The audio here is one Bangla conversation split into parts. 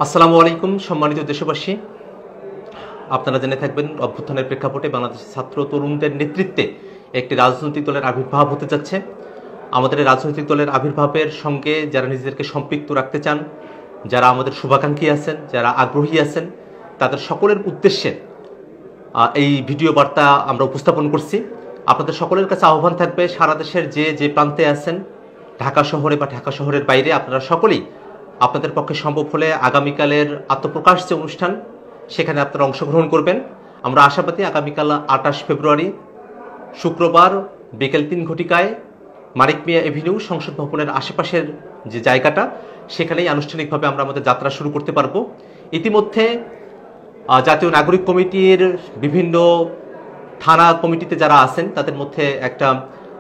আসসালামু আলাইকুম সম্মানিত দেশবাসী। আপনারা জেনে থাকবেন অভ্যুত্থানের প্রেক্ষাপটে বাংলাদেশের ছাত্র তরুণদের নেতৃত্বে একটি রাজনৈতিক দলের আবির্ভাব হতে যাচ্ছে। আমাদের এই রাজনৈতিক দলের আবির্ভাবের সঙ্গে যারা নিজেদেরকে সম্পৃক্ত রাখতে চান, যারা আমাদের শুভাকাঙ্ক্ষী আছেন, যারা আগ্রহী আছেন, তাদের সকলের উদ্দেশ্যে এই ভিডিও বার্তা আমরা উপস্থাপন করছি। আপনাদের সকলের কাছে আহ্বান থাকবে, সারা দেশের যে প্রান্তে আছেন, ঢাকা শহরে বা ঢাকা শহরের বাইরে, আপনারা সকলেই আপনাদের পক্ষে সম্ভব হলে আগামীকালের আত্মপ্রকাশ যে অনুষ্ঠান, সেখানে আপনারা অংশগ্রহণ করবেন। আমরা আশাবাদী আগামীকাল 28 ফেব্রুয়ারি শুক্রবার বিকেল 3 ঘটিকায় মানিক মিয়া এভিনিউ সংসদ ভবনের আশেপাশের যে জায়গাটা, সেখানেই আনুষ্ঠানিকভাবে আমরা আমাদের যাত্রা শুরু করতে পারবো। ইতিমধ্যে জাতীয় নাগরিক কমিটির বিভিন্ন থানা কমিটিতে যারা আছেন, তাদের মধ্যে একটা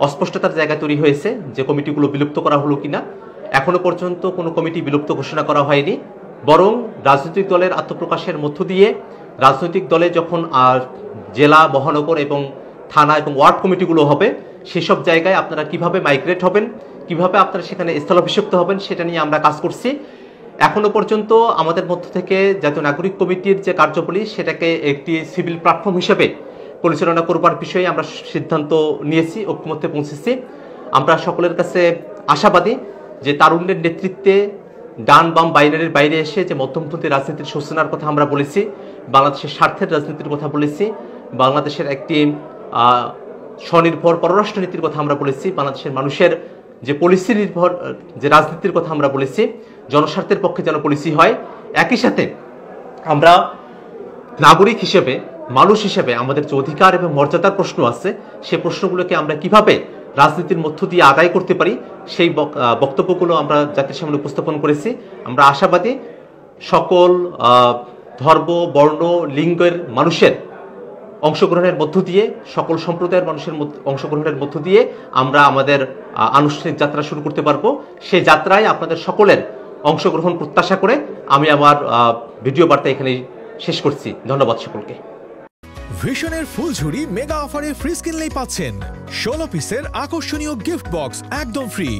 অস্পষ্টতার জায়গা তৈরি হয়েছে যে কমিটিগুলো বিলুপ্ত করা হলো কিনা। এখনো পর্যন্ত কোনো কমিটি বিলুপ্ত ঘোষণা করা হয়নি, বরং রাজনৈতিক দলের আত্মপ্রকাশের মধ্য দিয়ে রাজনৈতিক দলে যখন জেলা, মহানগর এবং থানা এবং ওয়ার্ড কমিটিগুলো হবে, সেসব জায়গায় আপনারা কিভাবে মাইগ্রেট হবেন, কিভাবে আপনারা সেখানে স্থলাভিষিক্ত হবেন, সেটা নিয়ে আমরা কাজ করছি। এখনো পর্যন্ত আমাদের মধ্য থেকে জাতীয় নাগরিক কমিটির যে কার্যাবলী, সেটাকে একটি সিভিল প্ল্যাটফর্ম হিসেবে পরিচালনা করবার বিষয়ে আমরা সিদ্ধান্ত নিয়েছি, ঐক্যমত্যে পৌঁছেছি। আমরা সকলের কাছে আশাবাদী যে তারুণ্যের নেতৃত্বে ডান বাম বাইনারির বাইরে এসে যে মধ্যমপন্থী রাজনীতির সূচনার কথা আমরা বলেছি, বাংলাদেশের স্বার্থের রাজনীতির কথা বলেছি, বাংলাদেশের একটি স্বনির্ভর পররাষ্ট্রনীতির কথা আমরা বলেছি, বাংলাদেশের মানুষের যে পলিসি নির্ভর যে রাজনীতির কথা আমরা বলেছি, জনস্বার্থের পক্ষে যেন পলিসি হয়। একই সাথে আমরা নাগরিক হিসেবে, মানুষ হিসেবে আমাদের যে অধিকার এবং মর্যাদার প্রশ্ন আছে, সেই প্রশ্নগুলোকে আমরা কিভাবে রাজনীতির মধ্য দিয়ে আদায় করতে পারি, সেই বক্তব্যগুলো আমরা জাতির সামনে উপস্থাপন করেছি। আমরা আশাবাদী সকল ধর্ম, বর্ণ, লিঙ্গের মানুষের অংশগ্রহণের মধ্য দিয়ে, সকল সম্প্রদায়ের মানুষের অংশগ্রহণের মধ্য দিয়ে আমরা আমাদের আনুষ্ঠানিক যাত্রা শুরু করতে পারবো। সেই যাত্রায় আপনাদের সকলের অংশগ্রহণ প্রত্যাশা করে আমি আমার ভিডিও বার্তা এখানেই শেষ করছি। ধন্যবাদ সকলকে। ভিশনের ফুলঝুরি মেগা অফারে ফ্রিজ কিনলেই পাচ্ছেন 16 পিসের আকর্ষণীয় গিফট বক্স একদম ফ্রি।